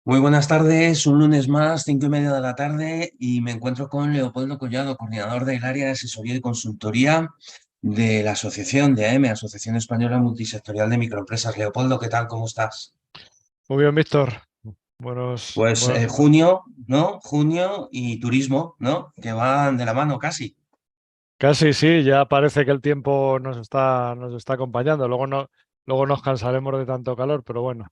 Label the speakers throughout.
Speaker 1: Muy buenas tardes, un lunes más, 5:30 de la tarde, y me encuentro con Leopoldo Collado, coordinador del área de asesoría y consultoría de la asociación de AEME, Asociación Española Multisectorial de Microempresas. Leopoldo, ¿qué tal? ¿Cómo estás?
Speaker 2: Muy bien, Víctor. Buenos,
Speaker 1: Pues
Speaker 2: buenos.
Speaker 1: junio, ¿no? Junio y turismo, ¿no? Que van de la mano casi.
Speaker 2: Casi sí, ya parece que el tiempo nos está acompañando. Luego nos cansaremos de tanto calor, pero bueno,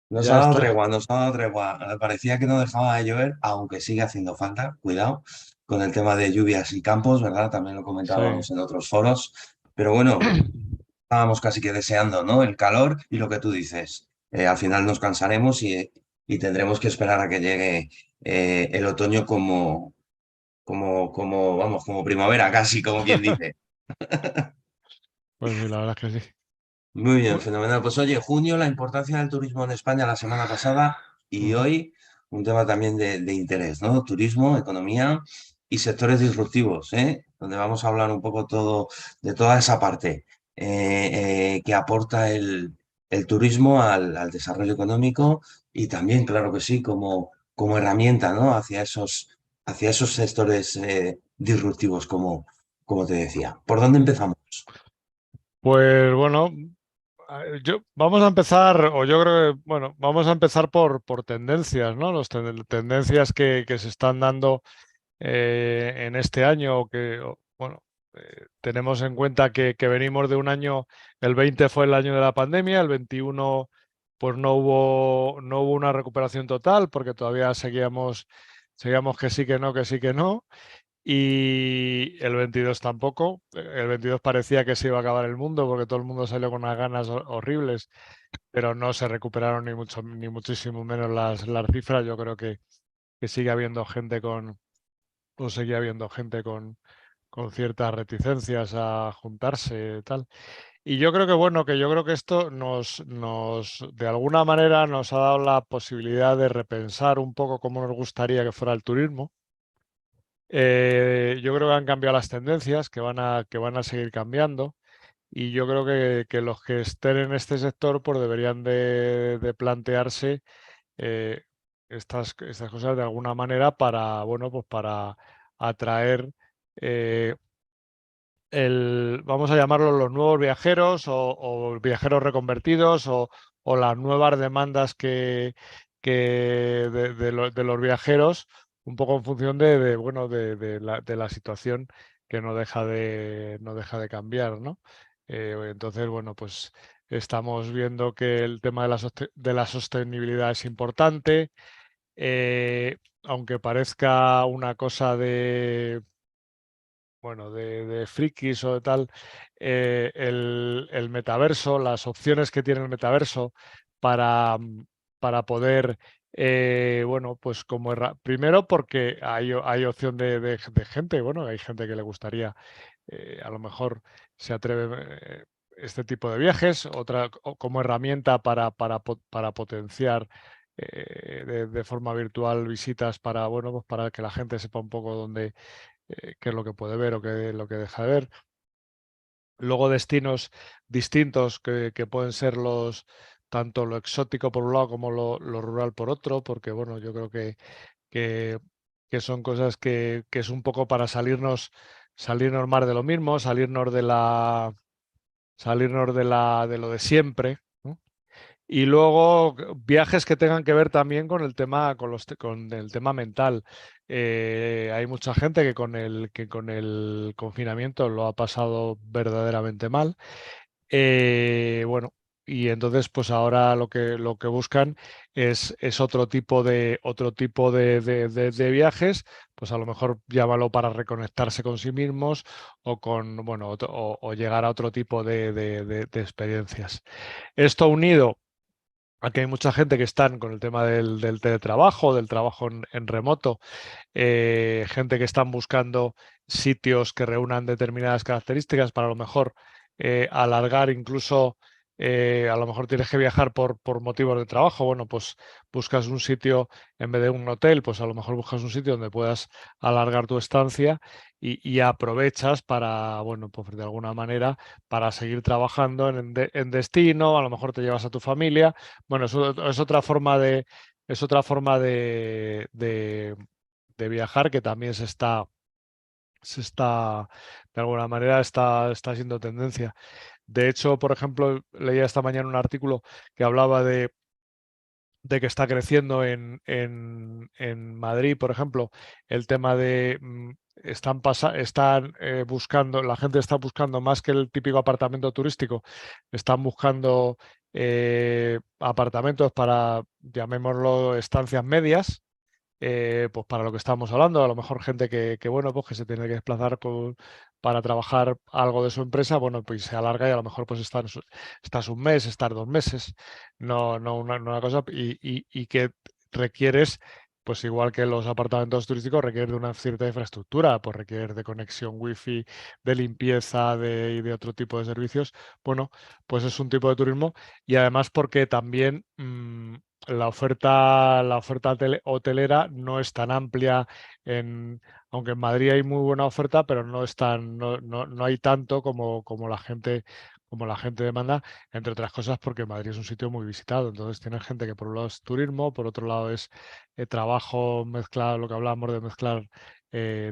Speaker 1: Nos ha
Speaker 2: ya
Speaker 1: dado
Speaker 2: está.
Speaker 1: tregua, nos ha dado tregua. Parecía que no dejaba de llover, aunque sigue haciendo falta, cuidado, con el tema de lluvias y campos, ¿verdad? También lo
Speaker 2: Sí.
Speaker 1: comentábamos en otros foros. Pero bueno, estábamos casi que deseando, ¿no? El calor y lo que tú dices. Al final nos cansaremos y tendremos que esperar a que llegue el otoño vamos, como primavera, casi, como quien dice.
Speaker 2: Pues sí, la verdad es que sí.
Speaker 1: Muy bien,
Speaker 2: Bu-
Speaker 1: fenomenal. Pues oye, junio, la importancia del turismo en España la semana pasada y
Speaker 2: Ujú.
Speaker 1: hoy un tema también de interés, ¿no? Turismo, economía y sectores disruptivos, ¿eh? Donde vamos a hablar un poco todo de toda esa parte que aporta el turismo al desarrollo económico y también, claro que sí, como herramienta, ¿no? Hacia esos sectores disruptivos, como te decía. ¿Por dónde empezamos?
Speaker 2: Pues bueno, vamos a empezar, o yo creo que, bueno, vamos a empezar por tendencias, ¿no? Tendencias que se están dando en este año, bueno, tenemos en cuenta que venimos de un año, el 20 fue el año de la pandemia, el 21 pues no hubo una recuperación total porque todavía seguíamos que sí, que no, que sí, que no. Y el 22 tampoco. El 22 parecía que se iba a acabar el mundo porque todo el mundo salió con unas ganas horribles, pero no se recuperaron ni muchísimo menos las cifras. Yo creo que sigue habiendo gente o seguía habiendo gente con ciertas reticencias a juntarse, tal. Y yo creo que, bueno, que yo creo que esto de alguna manera nos ha dado la posibilidad de repensar un poco cómo nos gustaría que fuera el turismo. Yo creo que han cambiado las tendencias, que van a seguir cambiando. Y yo creo que los que estén en este sector pues deberían de plantearse eh, estas cosas de alguna manera para, bueno, pues para atraer eh, vamos a llamarlo los nuevos viajeros o viajeros reconvertidos o las nuevas demandas de los viajeros, un poco en función bueno, de la situación que no deja de cambiar, ¿no? Entonces, bueno, pues estamos viendo que el tema de la sostenibilidad es importante, aunque parezca una cosa bueno, de frikis o de tal, el metaverso, las opciones que tiene el metaverso para poder, bueno, pues primero porque hay opción de gente, bueno, hay gente que le gustaría, a lo mejor se atreve este tipo de viajes, otra como herramienta para potenciar de forma virtual visitas para, bueno, pues para que la gente sepa un poco qué es lo que puede ver o qué es lo que deja de ver. Luego destinos distintos que pueden ser tanto lo exótico por un lado como lo rural por otro, porque bueno, yo creo que, que son cosas que es un poco para salirnos más de lo mismo, salirnos de lo de siempre, ¿no? Y luego viajes que tengan que ver también con el tema, con el tema mental. Hay mucha gente que con el confinamiento lo ha pasado verdaderamente mal. Bueno, y entonces pues ahora lo que buscan es otro tipo de viajes, pues a lo mejor llámalo para reconectarse con sí mismos o bueno, o llegar a otro tipo de experiencias. Esto unido aquí hay mucha gente que están con el tema del teletrabajo, del trabajo en remoto, gente que están buscando sitios que reúnan determinadas características para a lo mejor alargar incluso, a lo mejor tienes que viajar por motivos de trabajo, bueno, pues buscas un sitio en vez de un hotel, pues a lo mejor buscas un sitio donde puedas alargar tu estancia y aprovechas para, bueno, pues de alguna manera para seguir trabajando en destino, a lo mejor te llevas a tu familia, bueno, es otra forma es otra forma de viajar que también de alguna manera está siendo tendencia. De hecho, por ejemplo, leía esta mañana un artículo que hablaba de que está creciendo en Madrid, por ejemplo, el tema de están buscando, la gente está buscando más que el típico apartamento turístico, están buscando apartamentos para, llamémoslo, estancias medias, pues para lo que estamos hablando, a lo mejor gente bueno, pues que se tiene que desplazar para trabajar algo de su empresa, bueno, pues se alarga y a lo mejor pues estás un mes, estar 2 meses, no una cosa, y que requieres, pues igual que los apartamentos turísticos, requiere de una cierta infraestructura, pues requiere de conexión wifi, de limpieza y de otro tipo de servicios. Bueno, pues es un tipo de turismo y además porque también la oferta hotelera no es tan amplia, aunque en Madrid hay muy buena oferta, pero no hay tanto como la gente demanda, entre otras cosas porque Madrid es un sitio muy visitado. Entonces tienes gente que por un lado es turismo, por otro lado es trabajo mezclado, lo que hablábamos de mezclar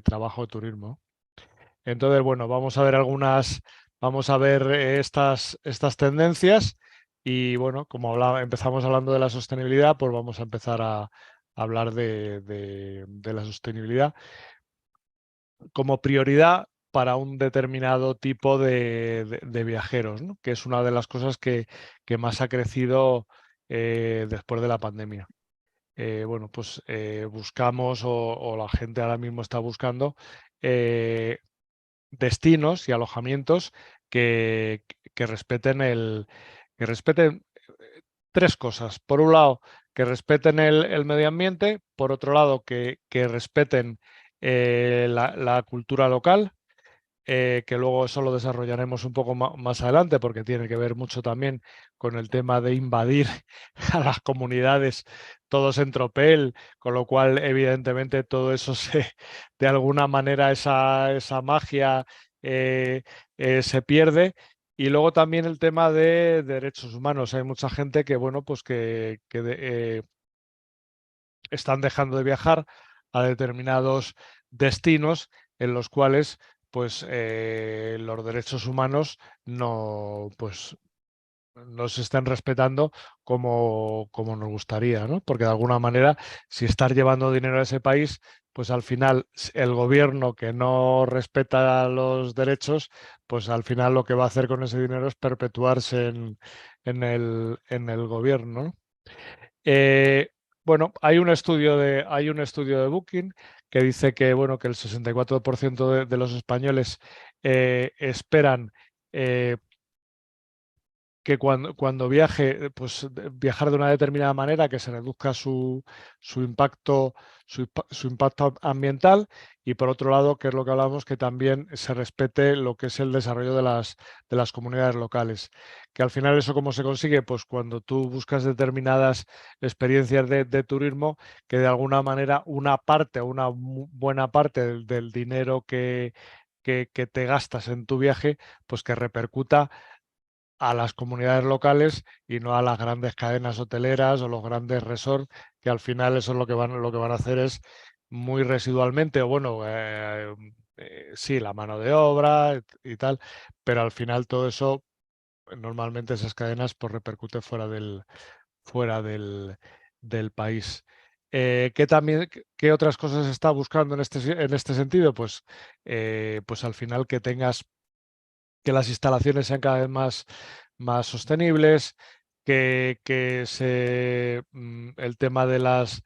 Speaker 2: trabajo y turismo. Entonces, bueno, vamos a ver estas tendencias y bueno, como empezamos hablando de la sostenibilidad, pues vamos a empezar a hablar de la sostenibilidad como prioridad para un determinado tipo de viajeros, ¿no? Que es una de las cosas que más ha crecido después de la pandemia. Bueno, pues buscamos o la gente ahora mismo está buscando destinos y alojamientos que, que respeten que respeten tres cosas. Por un lado, que respeten el medio ambiente, por otro lado, que respeten la cultura local, que luego eso lo desarrollaremos un poco más adelante porque tiene que ver mucho también con el tema de invadir a las comunidades todos en tropel, con lo cual evidentemente todo eso de alguna manera esa magia eh, se pierde. Y luego también el tema de derechos humanos. Hay mucha gente que, bueno, pues que están dejando de viajar a determinados destinos en los cuales pues los derechos humanos pues no se están respetando como nos gustaría, ¿no? Porque de alguna manera, si estás llevando dinero a ese país, pues al final el gobierno que no respeta los derechos, pues al final lo que va a hacer con ese dinero es perpetuarse en el gobierno, ¿no? Eh, bueno, hay un estudio de Booking que dice que, bueno, que el 64% de los españoles esperan eh, que cuando viaje, pues viajar de una determinada manera, que se reduzca su impacto, su impacto ambiental, y por otro lado, que es lo que hablamos, que también se respete lo que es el desarrollo de las comunidades locales. Que al final eso cómo se consigue, pues cuando tú buscas determinadas experiencias de turismo, que de alguna manera una parte o una buena parte del dinero que te gastas en tu viaje, pues que repercuta a las comunidades locales y no a las grandes cadenas hoteleras o los grandes resorts, que al final eso es lo que van a hacer es muy residualmente, o bueno, sí, la mano de obra y tal, pero al final todo eso, normalmente esas cadenas pues repercute fuera del país. ¿Qué otras cosas se está buscando en este sentido? Pues al final que las instalaciones sean cada vez más sostenibles, el tema de las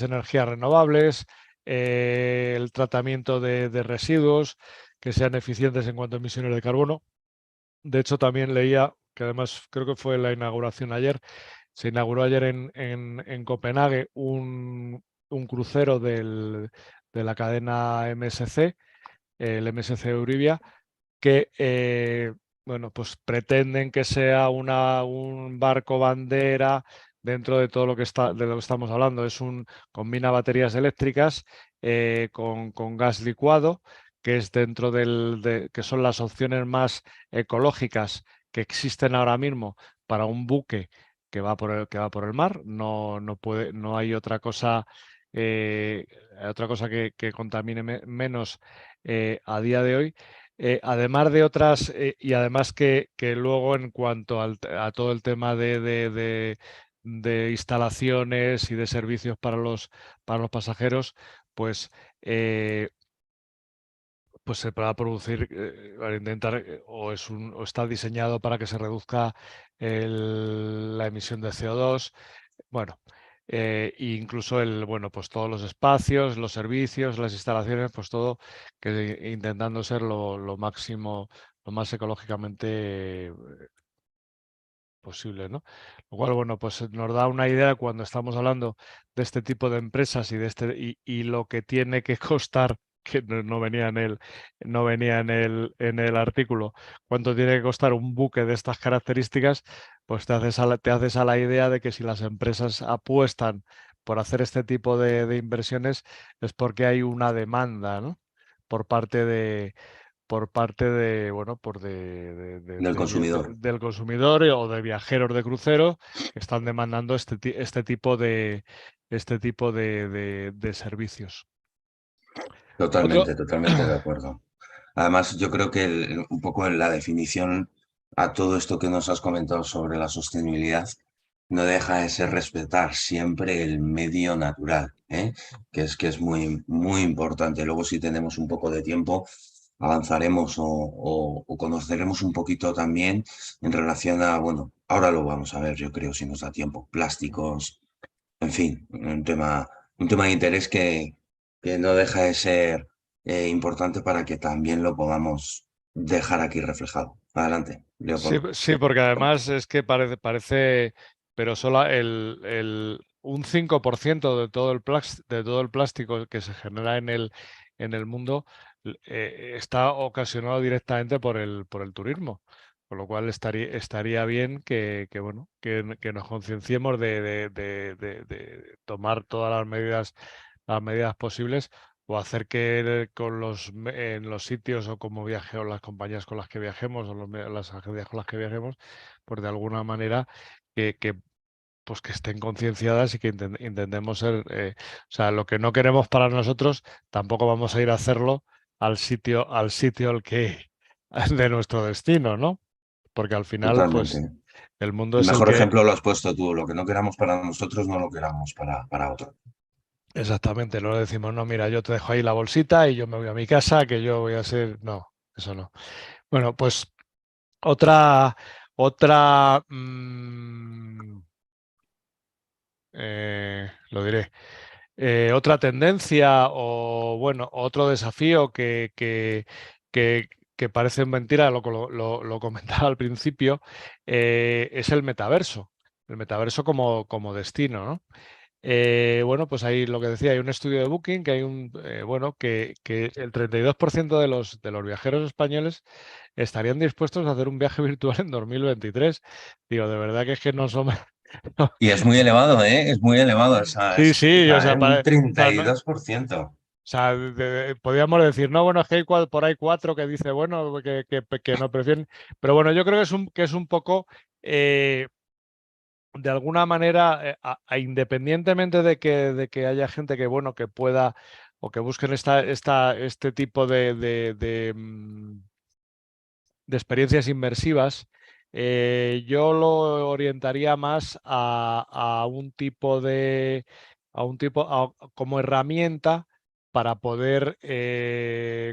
Speaker 2: energías renovables, el tratamiento de residuos, que sean eficientes en cuanto a emisiones de carbono. De hecho, también leía, que además creo que fue la inauguración ayer, se inauguró ayer en Copenhague un crucero de la cadena MSC, el MSC Euribia, que bueno, pues pretenden que sea un barco bandera dentro de todo de lo que estamos hablando. Combina baterías eléctricas con gas licuado, que es que son las opciones más ecológicas que existen ahora mismo para un buque que va por el mar. No hay otra cosa que contamine menos a día de hoy. Además de otras, y además que luego en cuanto a todo el tema de instalaciones y de servicios para los pasajeros, pues, pues se va a producir, para intentar, o está diseñado para que se reduzca la emisión de CO2. Bueno, incluso pues todos los espacios, los servicios, las instalaciones, pues todo intentando ser lo máximo, lo más ecológicamente posible, ¿no? Lo cual, pues nos da una idea cuando estamos hablando de este tipo de empresas y lo que tiene que costar, que no venía en el artículo, cuánto tiene que costar un buque de estas características, pues te haces a la idea de que si las empresas apuestan por hacer este tipo de inversiones es porque hay una demanda, ¿no? Por parte
Speaker 1: del consumidor.
Speaker 2: del consumidor o de viajeros de crucero que están demandando este tipo de servicios. Otro,
Speaker 1: Totalmente, totalmente de acuerdo. Además, yo creo que un poco en la definición a todo esto que nos has comentado sobre la sostenibilidad, no deja de ser respetar siempre el medio natural, ¿eh? Que es muy, muy importante. Luego, si tenemos un poco de tiempo, avanzaremos o conoceremos un poquito también en relación a, bueno, ahora lo vamos a ver, yo creo, si nos da tiempo, plásticos, en fin, un tema de interés que no deja de ser importante para que también lo podamos dejar aquí reflejado. Adelante,
Speaker 2: sí,
Speaker 1: Leopoldo.
Speaker 2: sí, porque además es que parece, pero solo un 5% de todo el plástico que se genera en el mundo está ocasionado directamente por el turismo. Con lo cual estaría bien bueno, que nos concienciemos de tomar todas las medidas posibles, o hacer que en los sitios o como viaje o las compañías con las que viajemos o las agencias con las que viajemos, pues de alguna manera pues que estén concienciadas y que intentemos ser, o sea, lo que no queremos para nosotros, tampoco vamos a ir a hacerlo al sitio de nuestro destino, ¿no? Porque al final, pues,
Speaker 1: Totalmente.
Speaker 2: el mundo
Speaker 1: El
Speaker 2: es el
Speaker 1: mejor
Speaker 2: que.
Speaker 1: ejemplo lo has puesto tú. Lo que no queramos para nosotros, no lo queramos para otro.
Speaker 2: Exactamente, no le decimos, no, mira, yo te dejo ahí la bolsita y yo me voy a mi casa, que yo voy a ser. No, eso no. Bueno, pues otra, lo diré, otra tendencia o, bueno, otro desafío que, que parece mentira, lo comentaba al principio, es el metaverso. El metaverso como destino, ¿no? Bueno, pues ahí lo que decía, hay un estudio de Booking que bueno, que el 32% de los viajeros españoles estarían dispuestos a hacer un viaje virtual en 2023. Digo, de verdad que es que no somos. no.
Speaker 1: Y es muy elevado, ¿eh? Es muy elevado
Speaker 2: Sí,
Speaker 1: esa
Speaker 2: sí, o
Speaker 1: cifra,
Speaker 2: sea,
Speaker 1: ¿eh? Un
Speaker 2: o sea,
Speaker 1: treinta y
Speaker 2: no, o
Speaker 1: dos por ciento.
Speaker 2: sea, podríamos decir, no, bueno, es que hay por ahí cuatro que dice, bueno, que no prefieren, pero bueno, yo creo que es un poco, de alguna manera, independientemente de que haya gente que, bueno, que pueda o que busquen este tipo de experiencias inmersivas, yo lo orientaría más como herramienta para poder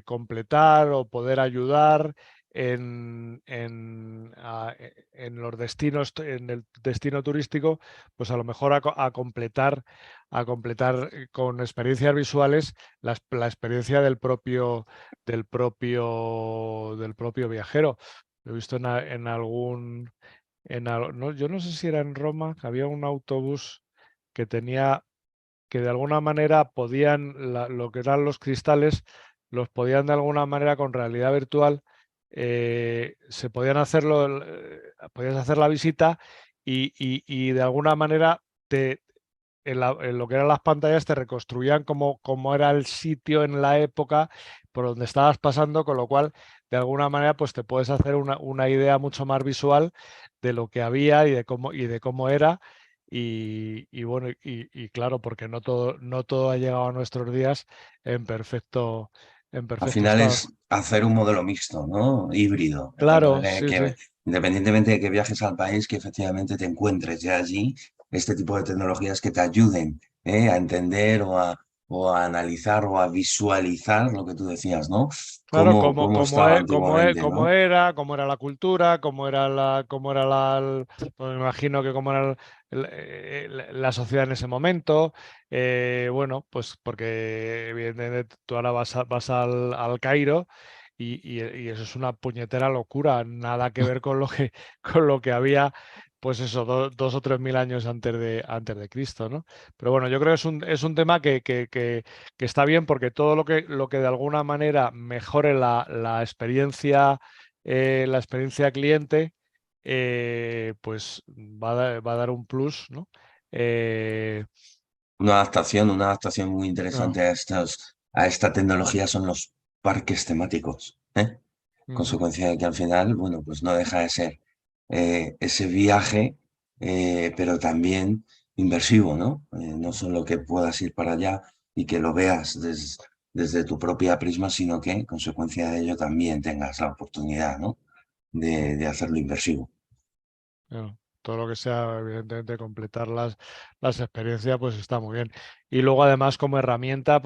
Speaker 2: completar o poder ayudar en los destinos, en el destino turístico, pues a lo mejor a completar con experiencias visuales la experiencia del propio viajero. Lo he visto en algún, no, yo no sé si era en Roma, que había un autobús que tenía, que de alguna manera lo que eran los cristales, los podían de alguna manera con realidad virtual, se podían podías hacer la visita y de alguna manera en lo que eran las pantallas te reconstruían cómo era el sitio en la época por donde estabas pasando, con lo cual, de alguna manera, pues te puedes hacer una idea mucho más visual de lo que había y de cómo era. Y bueno, y claro, porque no todo ha llegado a nuestros días en en
Speaker 1: Al
Speaker 2: perfecto
Speaker 1: final
Speaker 2: estado.
Speaker 1: es hacer un modelo mixto, ¿no? Híbrido, en tanto
Speaker 2: Claro, sí, sí.
Speaker 1: independientemente de que viajes al país, que efectivamente te encuentres ya allí este tipo de tecnologías que te ayuden, a entender o a analizar o a visualizar lo que tú decías, ¿no?
Speaker 2: Claro,
Speaker 1: Cómo estaba antiguamente,
Speaker 2: cómo
Speaker 1: ¿no?
Speaker 2: era, cómo era la cultura, cómo era pues me imagino que cómo era la sociedad en ese momento. Bueno, pues porque evidentemente tú ahora vas al Cairo y eso es una puñetera locura, nada que ver con con lo que había, pues eso, 2 o 3 mil años antes de Cristo, ¿no? Pero bueno, yo creo que es un tema que está bien porque todo lo que de alguna manera mejore la experiencia cliente, pues va a dar un plus, ¿no? Eh,
Speaker 1: Una adaptación muy
Speaker 2: no,
Speaker 1: interesante a esta tecnología son los parques temáticos, ¿eh?
Speaker 2: ujú,
Speaker 1: Consecuencia de que al final, bueno, pues no deja de ser ese viaje, pero también inversivo, ¿no? No solo que puedas ir para allá y que lo veas desde tu propia prisma, sino que, consecuencia de ello, también tengas la oportunidad, ¿no? De hacerlo inversivo.
Speaker 2: no. Todo lo que sea, evidentemente, completar las experiencias, pues está muy bien. Y luego, además, como herramienta,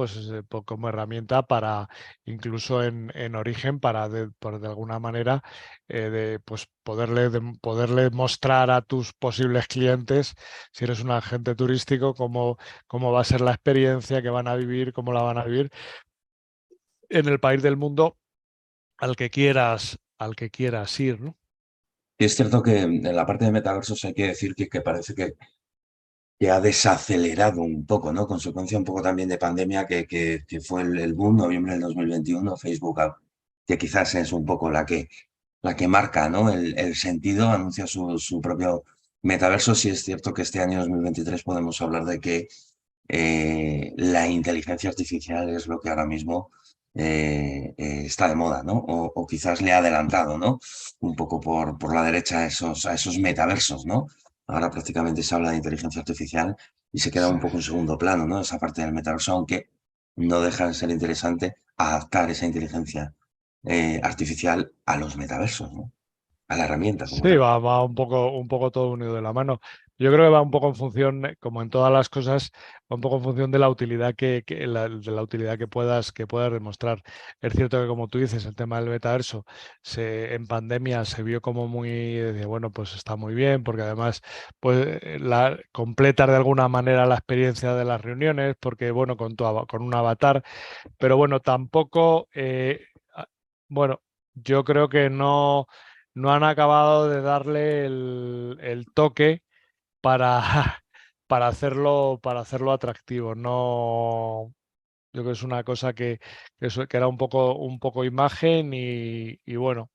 Speaker 2: como herramienta para, incluso en origen, por de alguna manera, pues poderle mostrar a tus posibles clientes, si eres un agente turístico, cómo va a ser la experiencia que van a vivir, cómo la van a vivir en el país del mundo al que quieras ir, ¿no?
Speaker 1: Y es cierto que en la parte de metaversos hay que decir que parece que ha desacelerado un poco, ¿no? Consecuencia un poco también de pandemia que fue el boom, noviembre del 2021, Facebook, que quizás es un poco la que marca, ¿no? El sentido, anuncia su propio metaverso. Sí es cierto que este año 2023 podemos hablar de que la inteligencia artificial es lo que ahora mismo está de moda, ¿no? O quizás le ha adelantado, ¿no? Un poco por la derecha a esos metaversos, ¿no? Ahora prácticamente se habla de inteligencia artificial y se queda
Speaker 2: Sí.
Speaker 1: un poco en segundo plano, ¿no? Esa parte del metaverso, aunque no deja de ser interesante adaptar esa inteligencia artificial a los metaversos, ¿no? A la herramienta como
Speaker 2: Sí,
Speaker 1: tal.
Speaker 2: va un poco todo unido de la mano. Yo creo que va un poco en función, como en todas las cosas, va un poco en función de la utilidad de la utilidad que puedas demostrar. Es cierto que, como tú dices, el tema del metaverso en pandemia se vio como muy de, bueno, pues está muy bien, porque además pues completar de alguna manera la experiencia de las reuniones, porque bueno, con un avatar, pero bueno, tampoco bueno, yo creo que no han acabado de darle el toque para, para hacerlo atractivo. No, yo creo que es una cosa que era un poco imagen y bueno,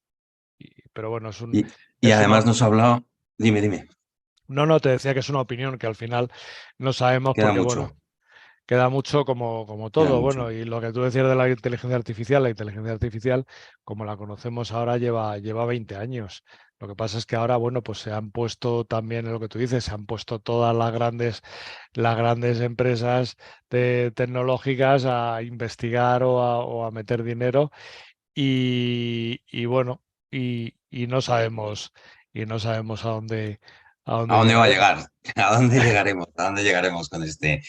Speaker 2: pero bueno,
Speaker 1: Y, y
Speaker 2: es una,
Speaker 1: además nos ha hablado, dime,
Speaker 2: no, te decía que es una opinión que al final no sabemos
Speaker 1: queda
Speaker 2: porque, bueno,
Speaker 1: mucho,
Speaker 2: queda mucho como
Speaker 1: queda
Speaker 2: todo. Bueno,
Speaker 1: mucho.
Speaker 2: y lo que tú decías de la inteligencia artificial, como la conocemos ahora, lleva 20 años. Lo que pasa es que ahora, bueno, pues se han puesto también en lo que tú dices, se han puesto todas las grandes empresas tecnológicas a investigar o a meter dinero y bueno, y no sabemos a
Speaker 1: ¿A
Speaker 2: dónde
Speaker 1: dónde va a
Speaker 2: llegaremos.
Speaker 1: llegar? ¿A dónde llegaremos? ¿A dónde llegaremos con este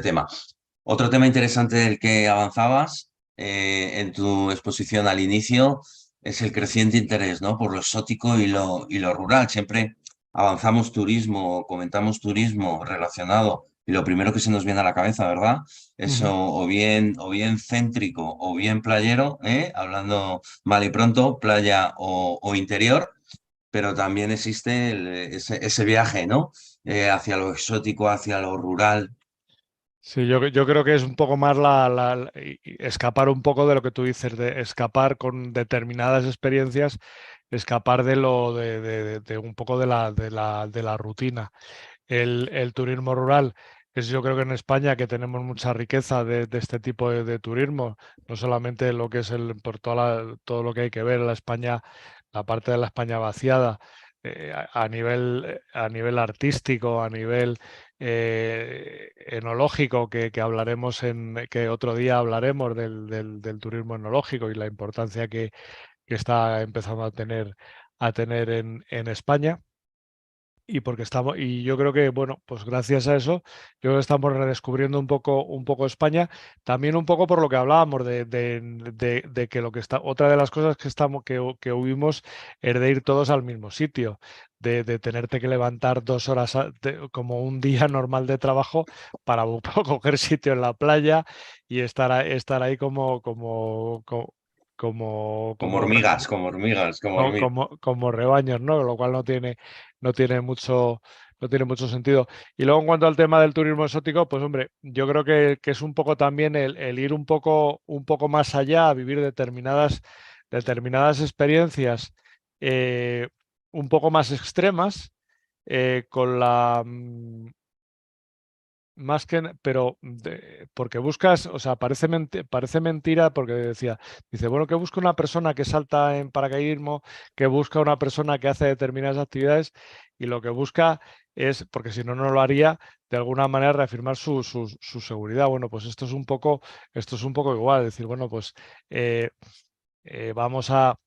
Speaker 1: tema? Otro tema interesante del que avanzabas en tu exposición al inicio es el creciente interés, ¿no? Por lo exótico y lo rural. Siempre avanzamos turismo, comentamos turismo relacionado y lo primero que se nos viene a la cabeza, ¿verdad? Eso
Speaker 2: Ujú.
Speaker 1: o bien céntrico o bien playero, hablando mal y pronto, playa o interior, pero también existe ese viaje, ¿no? Hacia lo exótico, hacia lo rural.
Speaker 2: Sí, yo creo que es un poco más escapar un poco de lo que tú dices, de escapar con determinadas experiencias, escapar de un poco de la rutina. el turismo rural es, yo creo que en España que tenemos mucha riqueza de este tipo de turismo, no solamente lo que es por todo lo que hay que ver en la España, la parte de la España vaciada, a nivel artístico, a nivel enológico, que hablaremos que otro día hablaremos del turismo enológico y la importancia que está empezando a tener en España. Y porque estamos, y yo creo que, bueno, pues gracias a eso, yo creo que estamos redescubriendo un poco España, también un poco por lo que hablábamos de que lo que está, otra de las cosas que estamos, que huimos es de ir todos al mismo sitio, de tenerte que levantar 2 horas como un día normal de trabajo para coger sitio en la playa y estar ahí
Speaker 1: Como
Speaker 2: como
Speaker 1: hormigas, como hormigas, como hormigas.
Speaker 2: como rebaños, ¿no? Lo cual no tiene no tiene mucho sentido. Y luego en cuanto al tema del turismo exótico, pues hombre, yo creo que es un poco también el ir un poco más allá, a vivir determinadas experiencias un poco más extremas, con más que, pero porque buscas, o sea, parece mentira porque dice, bueno, que busca una persona que salta en paracaidismo, que busca una persona que hace determinadas actividades y lo que busca es, porque si no, no lo haría, de alguna manera reafirmar su seguridad. Bueno, pues esto es un poco igual, decir, bueno, pues vamos a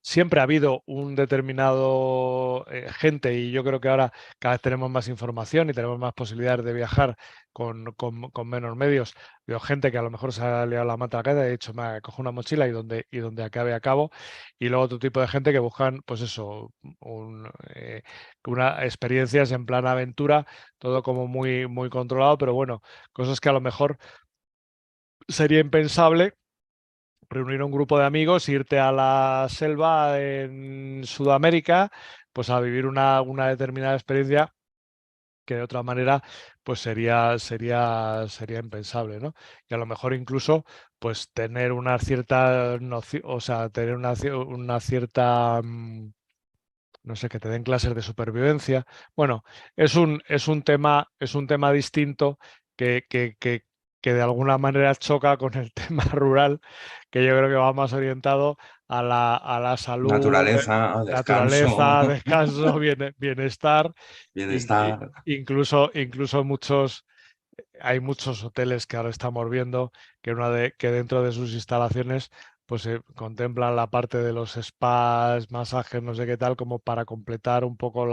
Speaker 2: siempre ha habido un determinado gente y yo creo que ahora cada vez tenemos más información y tenemos más posibilidades de viajar con menos medios. Veo gente que a lo mejor se ha liado la manta a la cabeza y ha dicho, me cojo una mochila y donde acabe acabo. Y luego otro tipo de gente que buscan, pues eso, una experiencias en plan aventura, todo como muy controlado, pero bueno, cosas que a lo mejor sería impensable reunir un grupo de amigos, irte a la selva en Sudamérica, pues a vivir una determinada experiencia que de otra manera pues sería impensable, ¿no? Y a lo mejor incluso pues tener una cierta noción, o sea, tener una cierta no sé, que te den clases de supervivencia. Bueno, es un tema distinto que de alguna manera choca con el tema rural, que yo creo que va más orientado a la salud,
Speaker 1: Naturaleza, descanso,
Speaker 2: naturaleza, descanso, bienestar.
Speaker 1: bienestar.
Speaker 2: Incluso hay muchos hoteles que ahora estamos viendo que dentro de sus instalaciones pues contemplan la parte de los spas, masajes, no sé qué tal, como para completar un poco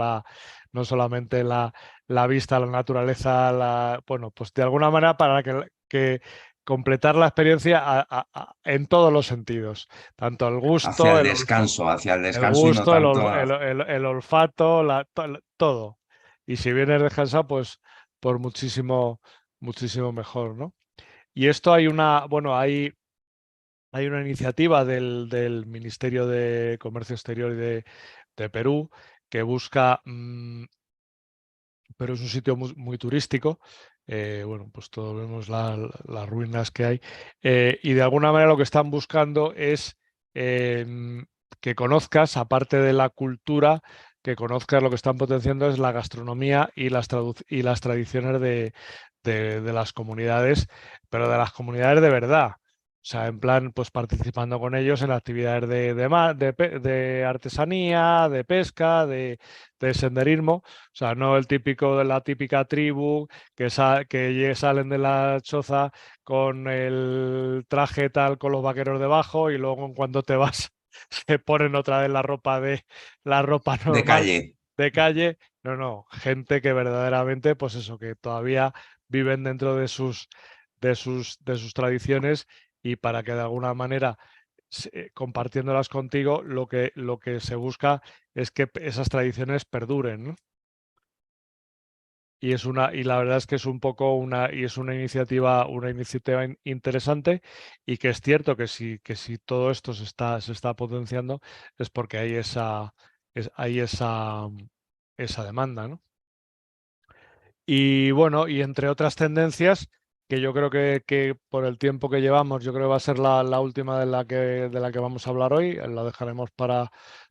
Speaker 2: no solamente la vista, la naturaleza, bueno, pues de alguna manera para que completar la experiencia en todos los sentidos, tanto el gusto,
Speaker 1: Hacia el descanso y no tanto
Speaker 2: el olfato, todo. Y si vienes descansado, pues por muchísimo mejor, ¿no? Y esto bueno, hay una iniciativa del Ministerio de Comercio Exterior de Perú que busca, pero es un sitio muy turístico, bueno, pues todos vemos las ruinas que hay, y de alguna manera lo que están buscando es que conozcas, aparte de la cultura, que conozcas lo que están potenciando es la gastronomía y y las tradiciones de las comunidades, pero de las comunidades de verdad. O sea, en plan, pues participando con ellos en actividades de artesanía, de pesca, de senderismo. O sea, no el típico de la típica tribu que salen de la choza con el traje tal, con los vaqueros debajo y luego en cuanto te vas se ponen otra vez la ropa
Speaker 1: de
Speaker 2: normal
Speaker 1: calle.
Speaker 2: de calle. No, no, gente que verdaderamente, pues eso, que todavía viven dentro de sus tradiciones y para que de alguna manera compartiéndolas contigo, lo que se busca es que esas tradiciones perduren, ¿no? Y la verdad es que es un poco y es una iniciativa interesante y que es cierto que si todo esto se está potenciando es porque hay hay esa demanda, ¿no? Y bueno, y entre otras tendencias, que yo creo que por el tiempo que llevamos, yo creo que va a ser la última de la que vamos a hablar hoy, la dejaremos para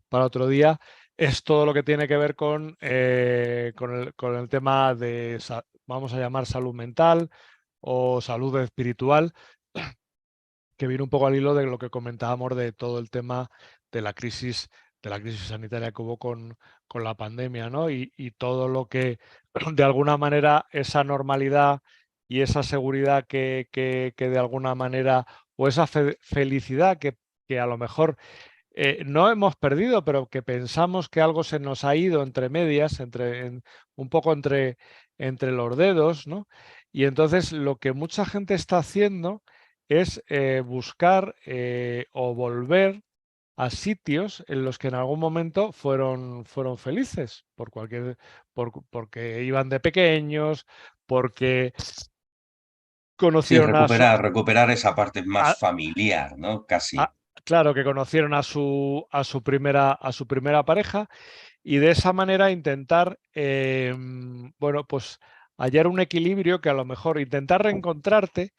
Speaker 2: otro día, es todo lo que tiene que ver con el tema de, vamos a llamar salud mental o salud espiritual, que viene un poco al hilo de lo que comentábamos de todo el tema de de la crisis sanitaria que hubo con la pandemia, ¿no? Y todo lo que, de alguna manera, esa normalidad y esa seguridad que de alguna manera, o esa felicidad que a lo mejor no hemos perdido, pero que pensamos que algo se nos ha ido entre medias, un poco entre los dedos, ¿no? Y entonces lo que mucha gente está haciendo es buscar o volver a sitios en los que en algún momento fueron felices, porque iban de pequeños, porque
Speaker 1: Sí,
Speaker 2: conocieron
Speaker 1: recuperar esa parte más
Speaker 2: a,
Speaker 1: familiar, ¿no? Casi.
Speaker 2: claro, que conocieron a su primera pareja y de esa manera intentar, bueno, pues hallar un equilibrio que a lo mejor intentar reencontrarte.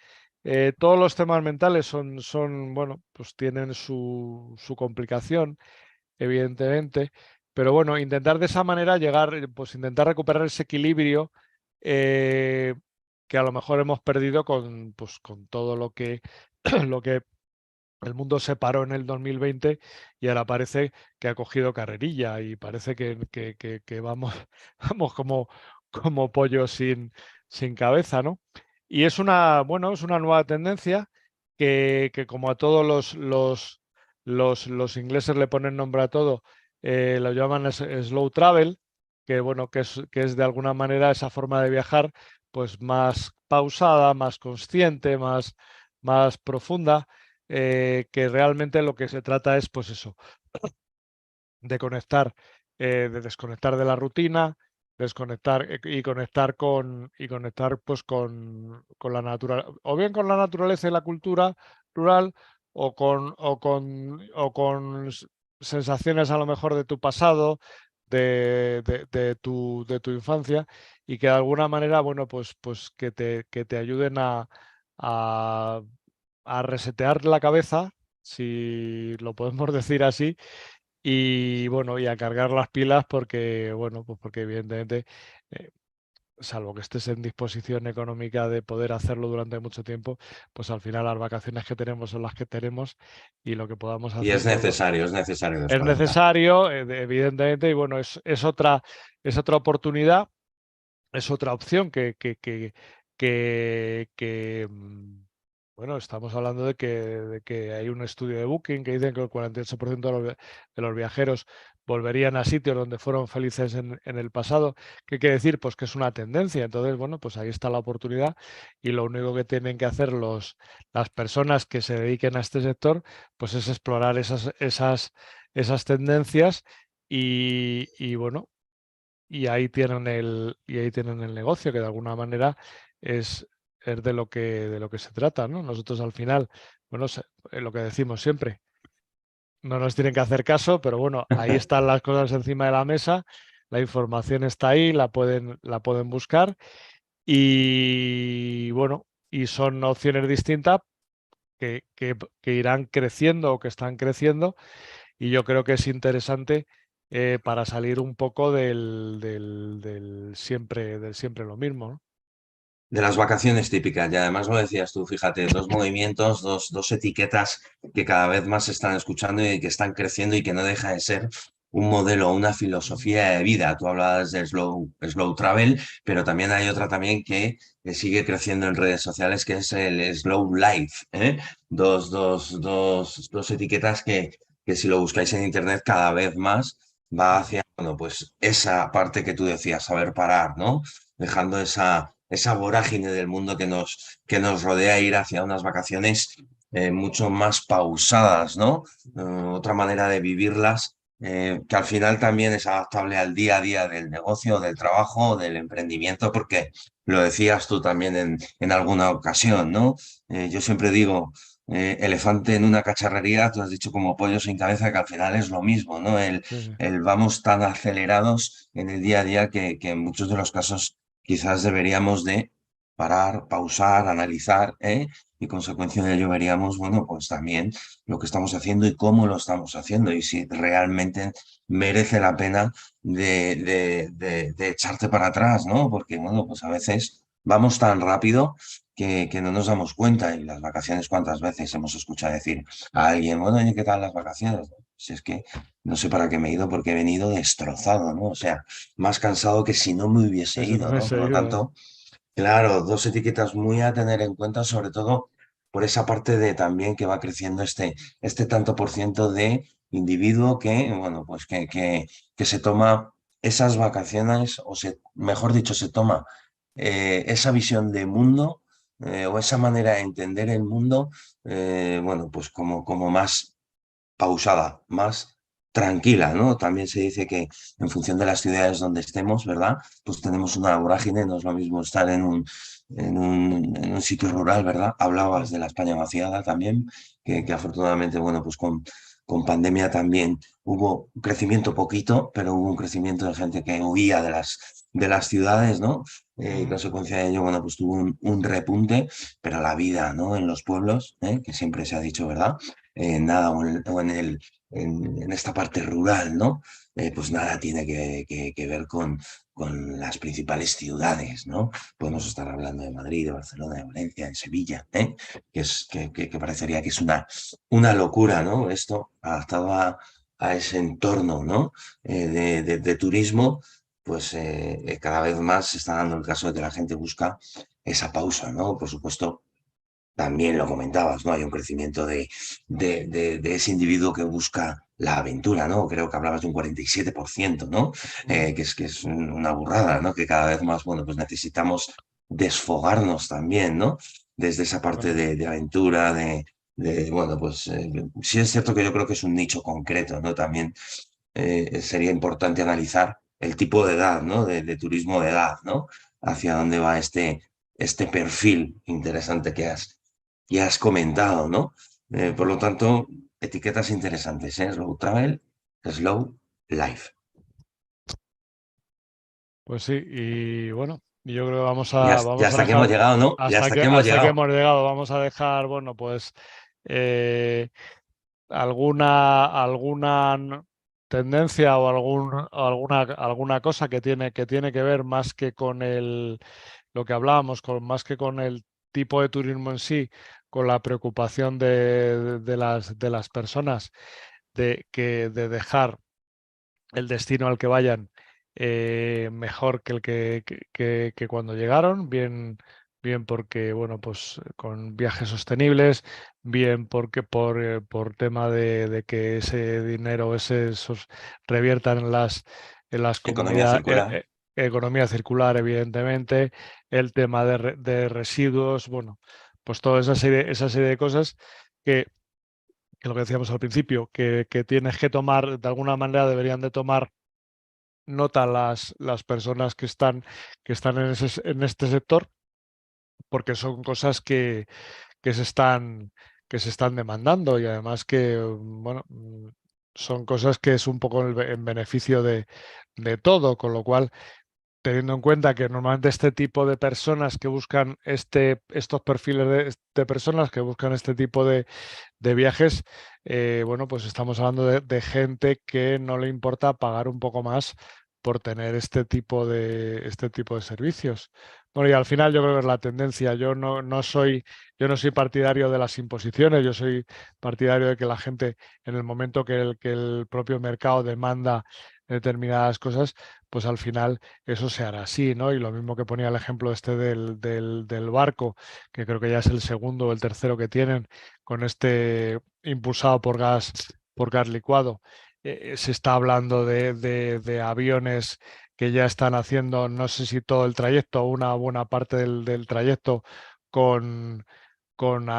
Speaker 2: Todos los temas mentales bueno, pues tienen su complicación, evidentemente, pero bueno, intentar de esa manera llegar, pues intentar recuperar ese equilibrio eh, que a lo mejor hemos perdido pues, con todo lo que el mundo se paró en el 2020 y ahora parece que ha cogido carrerilla y parece que vamos, vamos como pollo sin cabeza, ¿no? Y bueno, es una nueva tendencia que como a todos los ingleses le ponen nombre a todo, lo llaman slow travel, que bueno, que es de alguna manera esa forma de viajar pues más pausada, más consciente, más profunda, que realmente lo que se trata es, pues eso, de conectar, de desconectar de la rutina, desconectar y conectar pues con la naturaleza, o bien con la naturaleza y la cultura rural, o con sensaciones a lo mejor de tu pasado, de tu infancia, y que de alguna manera, bueno, pues que te ayuden a, a resetear la cabeza, si lo podemos decir así, y bueno, y a cargar las pilas porque, bueno, pues porque evidentemente, eh, salvo que estés en disposición económica de poder hacerlo durante mucho tiempo, pues al final las vacaciones que tenemos son las que tenemos y lo que podamos
Speaker 1: Y
Speaker 2: hacer,
Speaker 1: es necesario
Speaker 2: es
Speaker 1: desconectar.
Speaker 2: necesario, evidentemente, y bueno, es otra oportunidad, es otra opción bueno, estamos hablando de que hay un estudio de Booking que dicen que el 48% de los viajeros volverían a sitios donde fueron felices en el pasado. ¿Qué quiere decir? Pues que es una tendencia. Entonces, bueno, pues ahí está la oportunidad y lo único que tienen que hacer las personas que se dediquen a este sector, pues es explorar esas tendencias y bueno, y ahí tienen el negocio, que de alguna manera es, es de lo que se trata, ¿no? Nosotros al final, bueno, lo que decimos siempre, no nos tienen que hacer caso, pero bueno, ahí están las cosas encima de la mesa, la información está ahí, la pueden buscar y bueno, y son opciones distintas que irán creciendo o que están creciendo y yo creo que es interesante para salir un poco del siempre lo mismo, ¿no?
Speaker 1: De las vacaciones típicas, y además lo decías tú, fíjate, dos movimientos, dos etiquetas que cada vez más se están escuchando y que están creciendo y que no deja de ser un modelo, una
Speaker 2: Ujú.
Speaker 1: filosofía de vida. Tú hablabas de slow travel, pero también hay otra también que sigue creciendo en redes sociales, que es el slow life, ¿eh? Dos etiquetas que si lo buscáis en internet cada vez más va
Speaker 2: Ujú.
Speaker 1: hacia, bueno, pues esa parte que tú decías, saber parar, ¿no? Dejando esa vorágine del mundo que nos rodea, ir hacia unas vacaciones mucho más pausadas, ¿no? Otra manera de vivirlas, que al final también es adaptable al día a día del negocio, del trabajo, del emprendimiento, porque lo decías tú también en alguna ocasión, ¿no? Yo siempre digo, elefante en una cacharrería, tú has dicho como pollo sin cabeza, que al final es lo mismo, ¿no?
Speaker 2: Sí, sí.
Speaker 1: El vamos tan acelerados en el día a día que en muchos de los casos quizás deberíamos de parar, pausar, analizar, ¿eh? Y consecuencia de ello veríamos, bueno, pues también lo que estamos haciendo y cómo lo estamos haciendo y si realmente merece la pena de echarte para atrás, ¿no? Porque, bueno, pues a veces vamos tan rápido que no nos damos cuenta. Y las vacaciones, ¿cuántas veces hemos escuchado decir a alguien, bueno, oye, ¿qué tal las vacaciones? Si es que no sé para qué me he ido porque he venido destrozado, ¿no? O sea, más cansado que si no me hubiese
Speaker 2: Eso no
Speaker 1: ido,
Speaker 2: me he
Speaker 1: ¿no? Por lo
Speaker 2: seguido.
Speaker 1: tanto, claro, dos etiquetas muy a tener en cuenta, sobre todo por esa parte de también que va creciendo este tanto por ciento de individuo que, bueno, pues que se toma esas vacaciones, o mejor dicho, se toma esa visión de mundo o esa manera de entender el mundo, bueno, pues como más pausada, más tranquila, ¿no? También se dice que en función de las ciudades donde estemos, ¿verdad? Pues tenemos una vorágine, no es lo mismo estar en un sitio rural, ¿verdad? Hablabas de la España vaciada también, que afortunadamente, bueno, pues con pandemia también hubo un crecimiento poquito, pero hubo un crecimiento de gente que huía de las ciudades, ¿no? Y
Speaker 2: Ujú.
Speaker 1: consecuencia de ello, bueno, pues tuvo un repunte, pero la vida, ¿no? En los pueblos, que siempre se ha dicho, ¿verdad? Nada, en esta parte rural, ¿no? Pues nada tiene que ver con las principales ciudades, ¿no? Podemos estar hablando de Madrid, de Barcelona, de Valencia, de Sevilla, ¿eh? Que parecería que es una locura, ¿no? Esto adaptado a ese entorno, ¿no? De turismo, pues cada vez más se está dando el caso de que la gente busca esa pausa, ¿no? Por supuesto, también lo comentabas, ¿no? Hay un crecimiento de ese individuo que busca la aventura, ¿no? Creo que hablabas de un 47%, ¿no?
Speaker 2: Ujú.
Speaker 1: Que es una burrada, ¿no? Que cada vez más, bueno, pues necesitamos desfogarnos también, ¿no? Desde esa parte
Speaker 2: Bueno,
Speaker 1: de aventura, bueno, pues sí es cierto que yo creo que es un nicho concreto, ¿no? También sería importante analizar el tipo de edad, ¿no? De turismo de edad, ¿no? Hacia dónde va este perfil interesante que has comentado, ¿no? Por
Speaker 2: ujú.
Speaker 1: lo tanto, etiquetas interesantes, ¿eh? Slow Travel, Slow Life.
Speaker 2: Pues sí, y bueno, yo creo que
Speaker 1: Ya, ya
Speaker 2: vamos a
Speaker 1: hasta aquí hemos
Speaker 2: dejar
Speaker 1: llegado, ¿no? Ya hasta aquí hemos
Speaker 2: hasta que
Speaker 1: llegado.
Speaker 2: hemos llegado, vamos a dejar, bueno, pues eh, alguna tendencia o alguna cosa que tiene que ver más que con lo que hablábamos, más que con el tipo de turismo en sí, con la preocupación de las personas de dejar el destino al que vayan mejor que el que cuando llegaron, bien porque, bueno, pues con viajes sostenibles, bien porque por tema de que ese dinero, esos reviertan en las
Speaker 1: Economía
Speaker 2: comunidades,
Speaker 1: circular.
Speaker 2: economía circular, evidentemente, el tema de residuos, bueno, pues toda esa serie de cosas que lo que decíamos al principio, que tienes que tomar, de alguna manera deberían de tomar nota las personas que están en este sector, porque son cosas que se están, que se están demandando y además que, bueno, son cosas que es un poco en beneficio de todo, con lo cual teniendo en cuenta que normalmente este tipo de personas que buscan estos perfiles de personas que buscan este tipo de viajes, bueno, pues estamos hablando de gente que no le importa pagar un poco más por tener este tipo de servicios. Bueno, y al final yo creo que es la tendencia. Yo no soy partidario de las imposiciones, yo soy partidario de que la gente, en el momento que el propio mercado demanda determinadas cosas, pues al final eso se hará así, ¿no? Y lo mismo que ponía el ejemplo este del barco, que creo que ya es el segundo o el tercero que tienen, con este impulsado por gas licuado. Se está hablando de aviones que ya están haciendo, no sé si todo el trayecto o una buena parte del trayecto con, con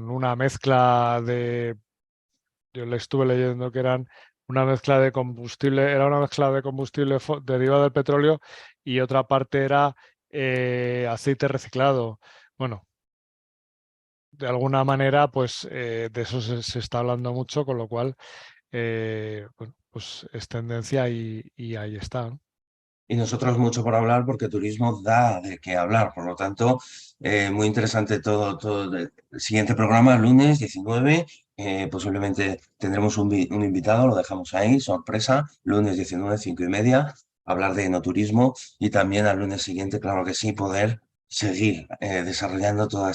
Speaker 2: una mezcla yo le estuve leyendo que eran una mezcla de combustible, era una mezcla de combustible derivado del petróleo y otra parte era aceite reciclado. Bueno, de alguna manera, pues de eso se está hablando mucho, con lo cual, bueno, pues es tendencia y ahí está, ¿no?
Speaker 1: y nosotros mucho por hablar porque turismo da de qué hablar. Por lo tanto, muy interesante todo. El siguiente programa, lunes 19, posiblemente tendremos un invitado, lo dejamos ahí, sorpresa, lunes 19, 5:30, hablar de enoturismo y también al lunes siguiente, claro que sí, poder seguir desarrollando toda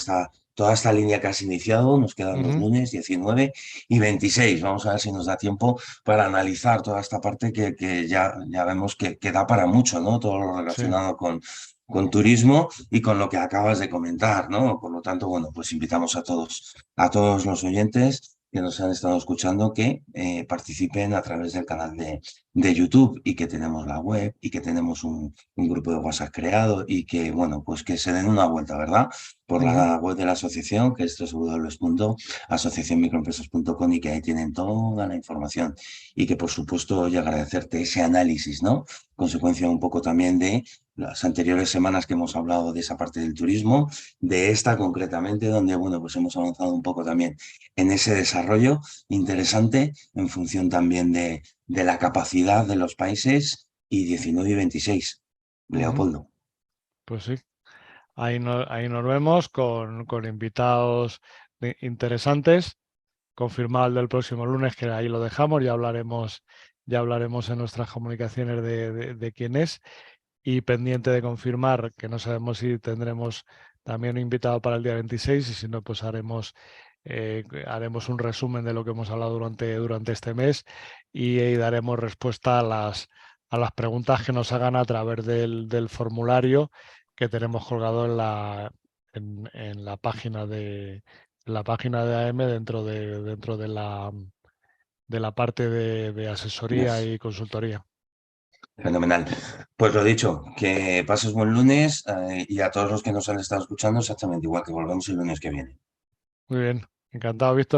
Speaker 1: esta línea que has iniciado. Nos quedan dos
Speaker 2: Ujú.
Speaker 1: lunes, 19 y 26. Vamos a ver si nos da tiempo para analizar toda esta parte que ya vemos que da para mucho, ¿no? Todo lo
Speaker 2: Sí.
Speaker 1: relacionado con turismo y con lo que acabas de comentar, ¿no? Por lo tanto, bueno, pues invitamos a todos los oyentes que nos han estado escuchando que participen a través del canal de YouTube y que tenemos la web y que tenemos un grupo de WhatsApp creado y que, bueno, pues que se den una vuelta, ¿verdad? Por
Speaker 2: Ujú.
Speaker 1: la web de la asociación, que es www.asociacionmicroempresas.com, y que ahí tienen toda la información. Y que, por supuesto, oye, agradecerte ese análisis, ¿no? Consecuencia un poco también de las anteriores semanas que hemos hablado de esa parte del turismo, de esta concretamente, donde, bueno, pues hemos avanzado un poco también en ese desarrollo interesante en función también de la capacidad de los países y 19 y 26.
Speaker 2: Ujú.
Speaker 1: Leopoldo.
Speaker 2: Pues sí. Ahí nos vemos con invitados interesantes. Confirmado el del próximo lunes, que ahí lo dejamos, ya hablaremos en nuestras comunicaciones de quién es. Y pendiente de confirmar, que no sabemos si tendremos también un invitado para el día 26, y si no, pues haremos un resumen de lo que hemos hablado durante este mes, y daremos respuesta a las preguntas que nos hagan a través del formulario que tenemos colgado en la página de AM, dentro de la parte de asesoría
Speaker 1: Yes.
Speaker 2: y consultoría.
Speaker 1: Fenomenal. Pues lo dicho, que pases buen lunes, y a todos los que nos han estado escuchando exactamente igual, que volvemos el lunes que viene.
Speaker 2: Muy bien, encantado, Víctor.